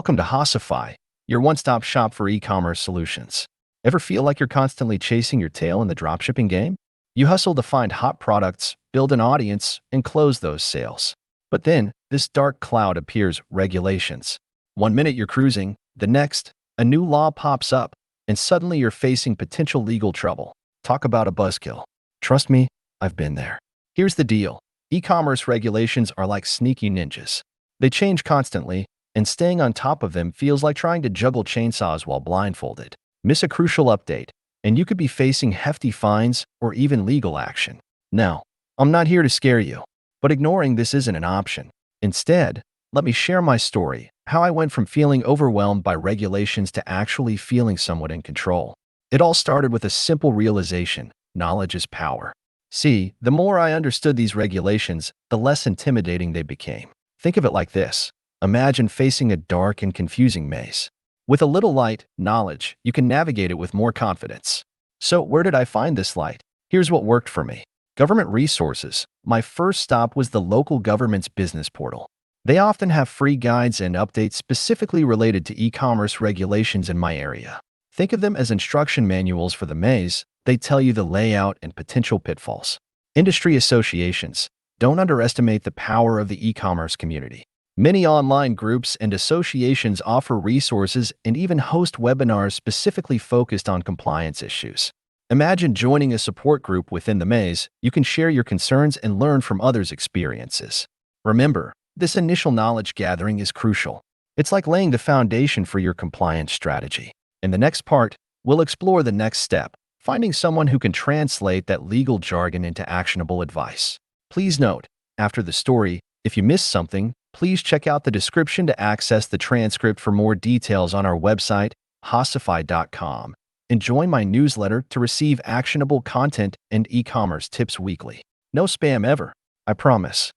Welcome to Hocify, your one-stop shop for e-commerce solutions. Ever feel like you're constantly chasing your tail in the dropshipping game? You hustle to find hot products, build an audience, and close those sales. But then, this dark cloud appears: regulations. One minute you're cruising, the next, a new law pops up, and suddenly you're facing potential legal trouble. Talk about a buzzkill. Trust me, I've been there. Here's the deal. E-commerce regulations are like sneaky ninjas. They change constantly, and staying on top of them feels like trying to juggle chainsaws while blindfolded. Miss a crucial update, and you could be facing hefty fines or even legal action. Now, I'm not here to scare you, but ignoring this isn't an option. Instead, let me share my story, how I went from feeling overwhelmed by regulations to actually feeling somewhat in control. It all started with a simple realization: knowledge is power. See, the more I understood these regulations, the less intimidating they became. Think of it like this. Imagine facing a dark and confusing maze. With a little light, knowledge, you can navigate it with more confidence. So where did I find this light? Here's what worked for me. Government resources. My first stop was the local government's business portal. They often have free guides and updates specifically related to e-commerce regulations in my area. Think of them as instruction manuals for the maze. They tell you the layout and potential pitfalls. Industry associations. Don't underestimate the power of the e-commerce community. Many online groups and associations offer resources and even host webinars specifically focused on compliance issues. Imagine joining a support group within the maze. You can share your concerns and learn from others' experiences. Remember, this initial knowledge gathering is crucial. It's like laying the foundation for your compliance strategy. In the next part, we'll explore the next step: finding someone who can translate that legal jargon into actionable advice. Please note, after the story, if you missed something, please check out the description to access the transcript for more details on our website, hocify.com, and join my newsletter to receive actionable content and e-commerce tips weekly. No spam ever, I promise.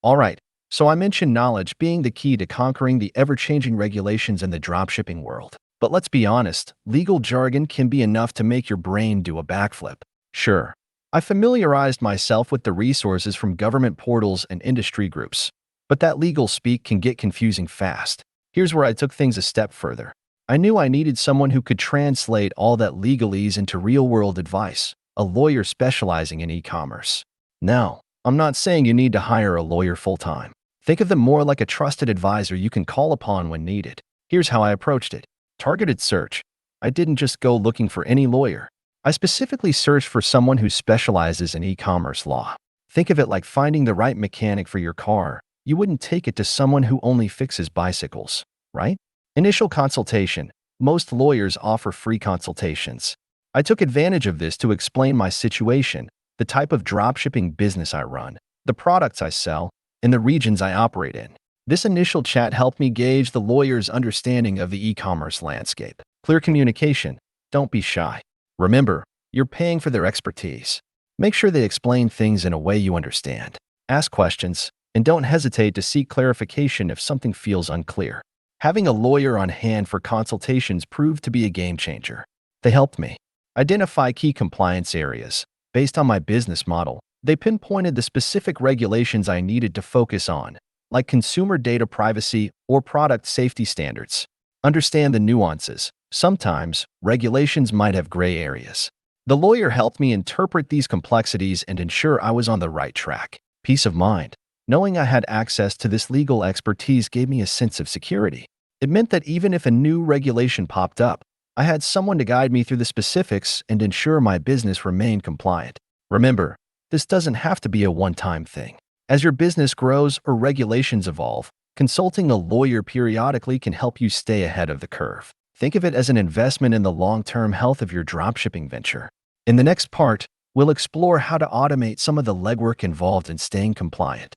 Alright, so I mentioned knowledge being the key to conquering the ever-changing regulations in the dropshipping world. But let's be honest, legal jargon can be enough to make your brain do a backflip. Sure, I familiarized myself with the resources from government portals and industry groups, but that legal speak can get confusing fast. Here's where I took things a step further. I knew I needed someone who could translate all that legalese into real-world advice, a lawyer specializing in e-commerce. Now, I'm not saying you need to hire a lawyer full-time. Think of them more like a trusted advisor you can call upon when needed. Here's how I approached it. Targeted search. I didn't just go looking for any lawyer. I specifically searched for someone who specializes in e-commerce law. Think of it like finding the right mechanic for your car. You wouldn't take it to someone who only fixes bicycles, right? Initial consultation. Most lawyers offer free consultations. I took advantage of this to explain my situation, the type of dropshipping business I run, the products I sell, and the regions I operate in. This initial chat helped me gauge the lawyer's understanding of the e-commerce landscape. Clear communication. Don't be shy. Remember, you're paying for their expertise. Make sure they explain things in a way you understand. Ask questions, and don't hesitate to seek clarification if something feels unclear. Having a lawyer on hand for consultations proved to be a game changer. They helped me identify key compliance areas. Based on my business model, they pinpointed the specific regulations I needed to focus on, like consumer data privacy or product safety standards. Understand the nuances. Sometimes, regulations might have gray areas. The lawyer helped me interpret these complexities and ensure I was on the right track. Peace of mind. Knowing I had access to this legal expertise gave me a sense of security. It meant that even if a new regulation popped up, I had someone to guide me through the specifics and ensure my business remained compliant. Remember, this doesn't have to be a one-time thing. As your business grows or regulations evolve, consulting a lawyer periodically can help you stay ahead of the curve. Think of it as an investment in the long-term health of your dropshipping venture. In the next part, we'll explore how to automate some of the legwork involved in staying compliant.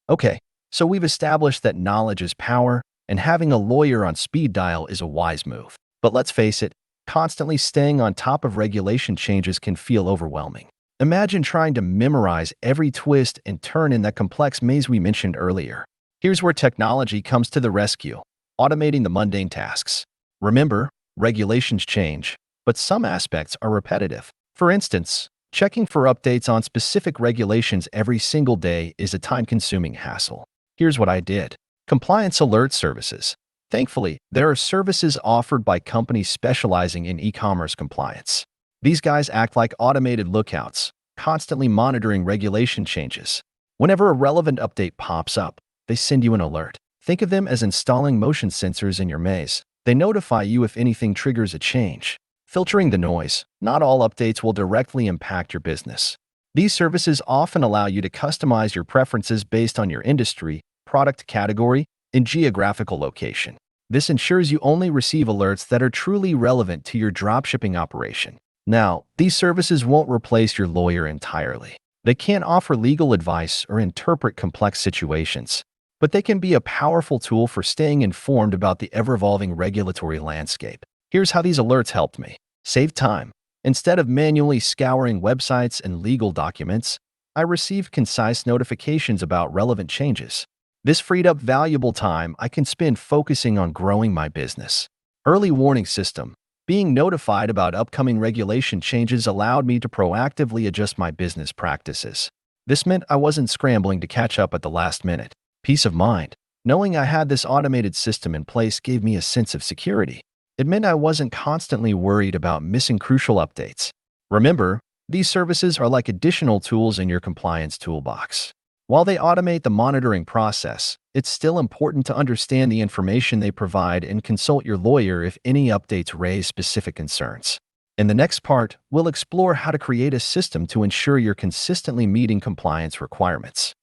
Okay, so we've established that knowledge is power, and having a lawyer on speed dial is a wise move. But let's face it, constantly staying on top of regulation changes can feel overwhelming. Imagine trying to memorize every twist and turn in that complex maze we mentioned earlier. Here's where technology comes to the rescue, automating the mundane tasks. Remember, regulations change, but some aspects are repetitive. For instance, checking for updates on specific regulations every single day is a time-consuming hassle. Here's what I did. Compliance alert services. Thankfully, there are services offered by companies specializing in e-commerce compliance. These guys act like automated lookouts, constantly monitoring regulation changes. Whenever a relevant update pops up, they send you an alert. Think of them as installing motion sensors in your maze. They notify you if anything triggers a change. Filtering the noise. Not all updates will directly impact your business. These services often allow you to customize your preferences based on your industry, product category, and geographical location. This ensures you only receive alerts that are truly relevant to your dropshipping operation. Now, these services won't replace your lawyer entirely. They can't offer legal advice or interpret complex situations, but they can be a powerful tool for staying informed about the ever-evolving regulatory landscape. Here's how these alerts helped me. Save time. Instead of manually scouring websites and legal documents, I received concise notifications about relevant changes. This freed up valuable time I can spend focusing on growing my business. Early warning system. Being notified about upcoming regulation changes allowed me to proactively adjust my business practices. This meant I wasn't scrambling to catch up at the last minute. Peace of mind. Knowing I had this automated system in place gave me a sense of security. It meant I wasn't constantly worried about missing crucial updates. Remember, these services are like additional tools in your compliance toolbox. While they automate the monitoring process, it's still important to understand the information they provide and consult your lawyer if any updates raise specific concerns. In the next part, we'll explore how to create a system to ensure you're consistently meeting compliance requirements.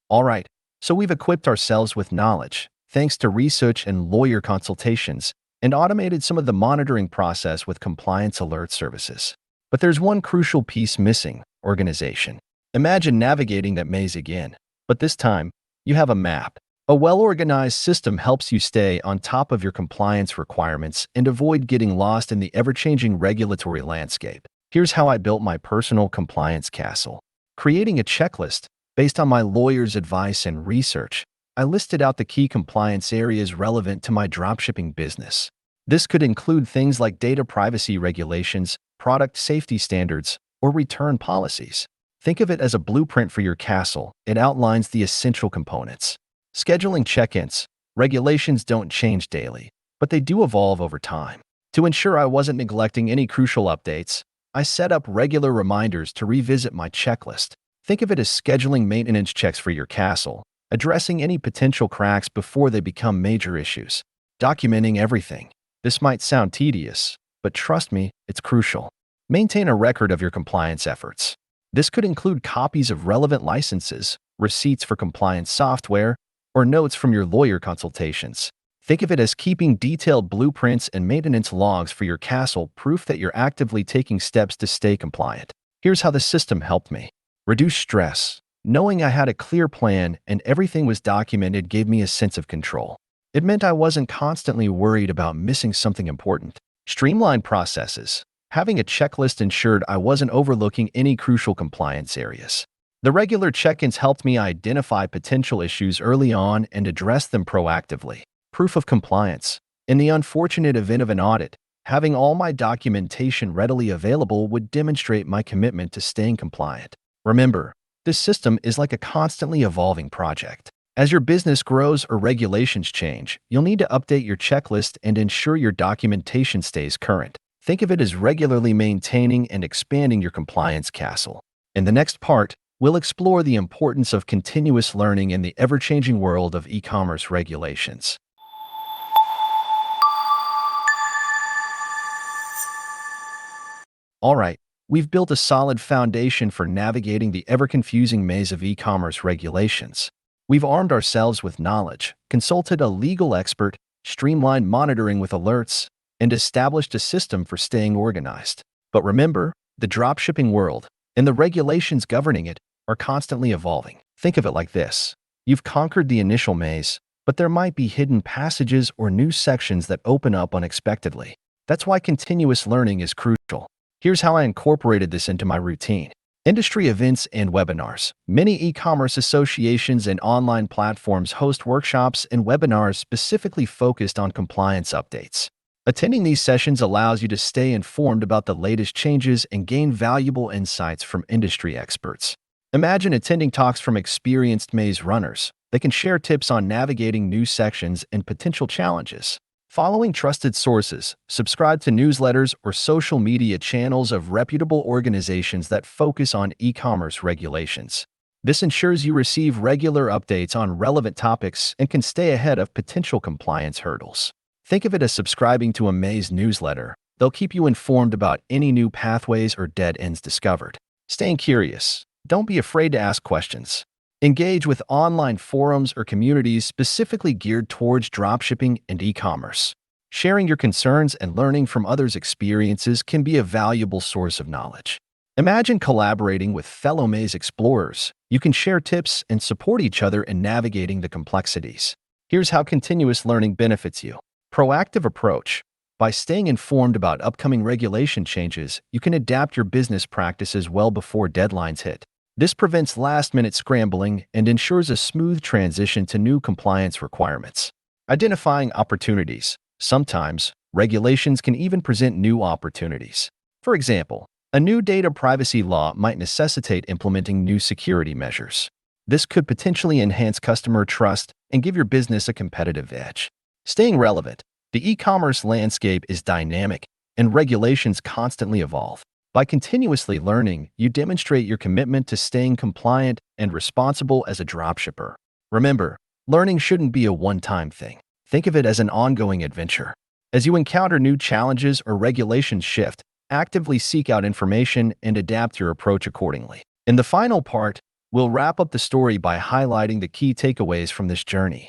All right, so we've equipped ourselves with knowledge, thanks to research and lawyer consultations, and automated some of the monitoring process with compliance alert services. But there's one crucial piece missing: organization. Imagine navigating that maze again, but this time, you have a map. A well-organized system helps you stay on top of your compliance requirements and avoid getting lost in the ever-changing regulatory landscape. Here's how I built my personal compliance castle. Creating a checklist. Based on my lawyer's advice and research, I listed out the key compliance areas relevant to my dropshipping business. This could include things like data privacy regulations, product safety standards, or return policies. Think of it as a blueprint for your castle. It outlines the essential components. Scheduling check-ins. Regulations don't change daily, but they do evolve over time. To ensure I wasn't neglecting any crucial updates, I set up regular reminders to revisit my checklist. Think of it as scheduling maintenance checks for your castle, addressing any potential cracks before they become major issues. Documenting everything. This might sound tedious, but trust me, it's crucial. Maintain a record of your compliance efforts. This could include copies of relevant licenses, receipts for compliance software, or notes from your lawyer consultations. Think of it as keeping detailed blueprints and maintenance logs for your castle, proof that you're actively taking steps to stay compliant. Here's how the system helped me. Reduce stress. Knowing I had a clear plan and everything was documented gave me a sense of control. It meant I wasn't constantly worried about missing something important. Streamlined processes. Having a checklist ensured I wasn't overlooking any crucial compliance areas. The regular check-ins helped me identify potential issues early on and address them proactively. Proof of compliance. In the unfortunate event of an audit, having all my documentation readily available would demonstrate my commitment to staying compliant. Remember, this system is like a constantly evolving project. As your business grows or regulations change, you'll need to update your checklist and ensure your documentation stays current. Think of it as regularly maintaining and expanding your compliance castle. In the next part, we'll explore the importance of continuous learning in the ever-changing world of e-commerce regulations. All right. We've built a solid foundation for navigating the ever-confusing maze of e-commerce regulations. We've armed ourselves with knowledge, consulted a legal expert, streamlined monitoring with alerts, and established a system for staying organized. But remember, the dropshipping world and the regulations governing it are constantly evolving. Think of it like this. You've conquered the initial maze, but there might be hidden passages or new sections that open up unexpectedly. That's why continuous learning is crucial. Here's how I incorporated this into my routine. Industry events and webinars. Many e-commerce associations and online platforms host workshops and webinars specifically focused on compliance updates. Attending these sessions allows you to stay informed about the latest changes and gain valuable insights from industry experts. Imagine attending talks from experienced maze runners. They can share tips on navigating new sections and potential challenges. Following trusted sources, subscribe to newsletters or social media channels of reputable organizations that focus on e-commerce regulations. This ensures you receive regular updates on relevant topics and can stay ahead of potential compliance hurdles. Think of it as subscribing to a maze newsletter. They'll keep you informed about any new pathways or dead ends discovered. Staying curious. Don't be afraid to ask questions. Engage with online forums or communities specifically geared towards dropshipping and e-commerce. Sharing your concerns and learning from others' experiences can be a valuable source of knowledge. Imagine collaborating with fellow maze explorers. You can share tips and support each other in navigating the complexities. Here's how continuous learning benefits you. Proactive approach. By staying informed about upcoming regulation changes, you can adapt your business practices well before deadlines hit. This prevents last-minute scrambling and ensures a smooth transition to new compliance requirements. Identifying opportunities. Sometimes, regulations can even present new opportunities. For example, a new data privacy law might necessitate implementing new security measures. This could potentially enhance customer trust and give your business a competitive edge. Staying relevant. The e-commerce landscape is dynamic, and regulations constantly evolve. By continuously learning, you demonstrate your commitment to staying compliant and responsible as a dropshipper. Remember, learning shouldn't be a one-time thing. Think of it as an ongoing adventure. As you encounter new challenges or regulations shift, actively seek out information and adapt your approach accordingly. In the final part, we'll wrap up the story by highlighting the key takeaways from this journey.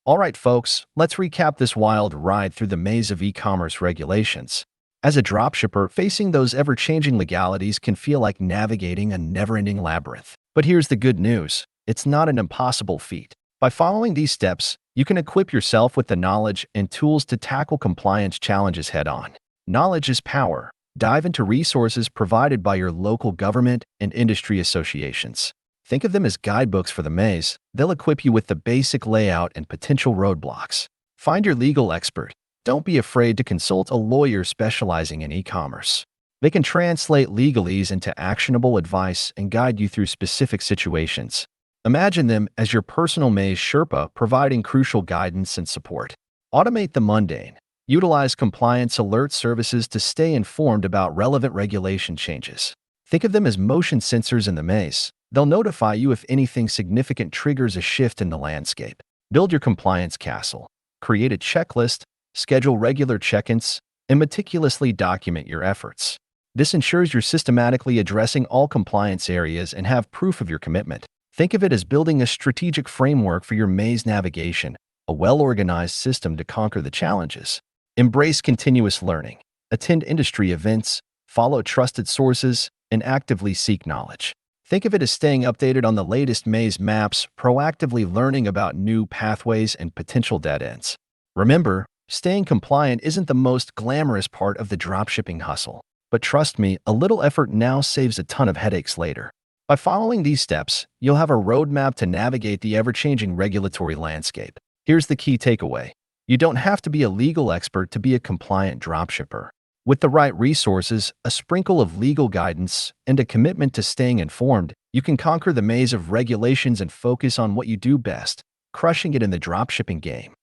All right, folks, let's recap this wild ride through the maze of e-commerce regulations. As a dropshipper, facing those ever-changing legalities can feel like navigating a never-ending labyrinth. But here's the good news. It's not an impossible feat. By following these steps, you can equip yourself with the knowledge and tools to tackle compliance challenges head-on. Knowledge is power. Dive into resources provided by your local government and industry associations. Think of them as guidebooks for the maze. They'll equip you with the basic layout and potential roadblocks. Find your legal expert. Don't be afraid to consult a lawyer specializing in e-commerce. They can translate legalese into actionable advice and guide you through specific situations. Imagine them as your personal maze sherpa, providing crucial guidance and support. Automate the mundane. Utilize compliance alert services to stay informed about relevant regulation changes. Think of them as motion sensors in the maze. They'll notify you if anything significant triggers a shift in the landscape. Build your compliance castle. Create a checklist, schedule regular check-ins, and meticulously document your efforts. This ensures you're systematically addressing all compliance areas and have proof of your commitment. Think of it as building a strategic framework for your maze navigation, a well-organized system to conquer the challenges. Embrace continuous learning. Attend industry events, follow trusted sources, and actively seek knowledge. Think of it as staying updated on the latest maze maps, proactively learning about new pathways and potential dead ends. Remember, staying compliant isn't the most glamorous part of the dropshipping hustle. But trust me, a little effort now saves a ton of headaches later. By following these steps, you'll have a roadmap to navigate the ever-changing regulatory landscape. Here's the key takeaway. You don't have to be a legal expert to be a compliant dropshipper. With the right resources, a sprinkle of legal guidance, and a commitment to staying informed, you can conquer the maze of regulations and focus on what you do best, crushing it in the dropshipping game.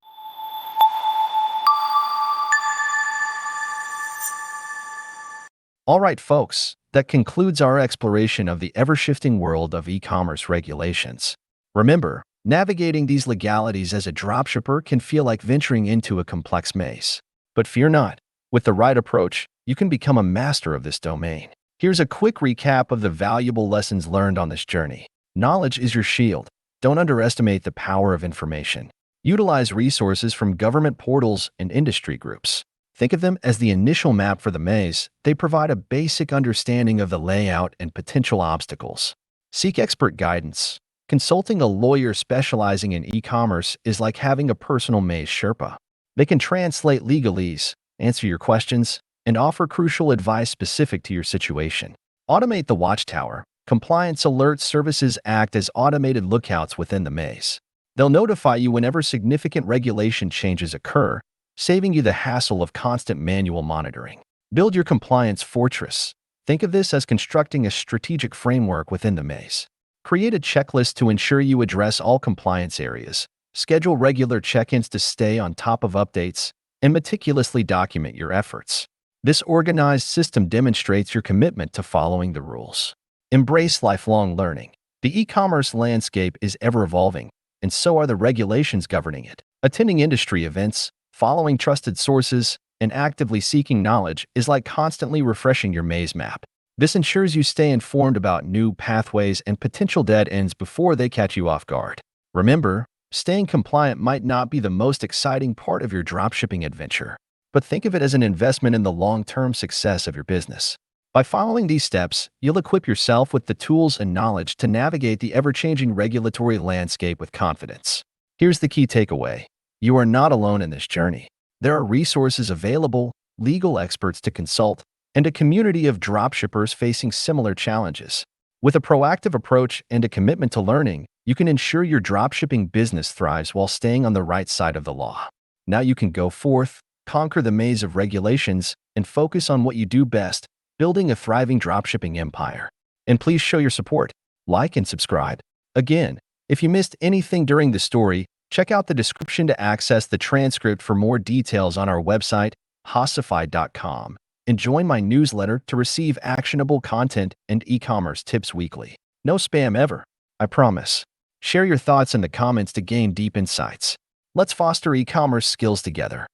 All right, folks, that concludes our exploration of the ever-shifting world of e-commerce regulations. Remember, navigating these legalities as a dropshipper can feel like venturing into a complex maze. But fear not. With the right approach, you can become a master of this domain. Here's a quick recap of the valuable lessons learned on this journey. Knowledge is your shield. Don't underestimate the power of information. Utilize resources from government portals and industry groups. Think of them as the initial map for the maze. They provide a basic understanding of the layout and potential obstacles. Seek expert guidance. Consulting a lawyer specializing in e-commerce is like having a personal maze sherpa. They can translate legalese, answer your questions, and offer crucial advice specific to your situation. Automate the Watchtower. Compliance alert services act as automated lookouts within the maze. They'll notify you whenever significant regulation changes occur, saving you the hassle of constant manual monitoring. Build your compliance fortress. Think of this as constructing a strategic framework within the maze. Create a checklist to ensure you address all compliance areas. Schedule regular check-ins to stay on top of updates, and meticulously document your efforts. This organized system demonstrates your commitment to following the rules. Embrace lifelong learning. The e-commerce landscape is ever-evolving, and so are the regulations governing it. Attending industry events, following trusted sources, and actively seeking knowledge is like constantly refreshing your maze map. This ensures you stay informed about new pathways and potential dead ends before they catch you off guard. Remember, staying compliant might not be the most exciting part of your dropshipping adventure, but think of it as an investment in the long-term success of your business. By following these steps, you'll equip yourself with the tools and knowledge to navigate the ever-changing regulatory landscape with confidence. Here's the key takeaway. You are not alone in this journey. There are resources available, legal experts to consult, and a community of dropshippers facing similar challenges. With a proactive approach and a commitment to learning, you can ensure your dropshipping business thrives while staying on the right side of the law. Now you can go forth, conquer the maze of regulations, and focus on what you do best, building a thriving dropshipping empire. And please show your support, like and subscribe. Again, if you missed anything during the story, check out the description to access the transcript for more details on our website, Hocify.com, and join my newsletter to receive actionable content and e-commerce tips weekly. No spam ever, I promise. Share your thoughts in the comments to gain deep insights. Let's foster e-commerce skills together.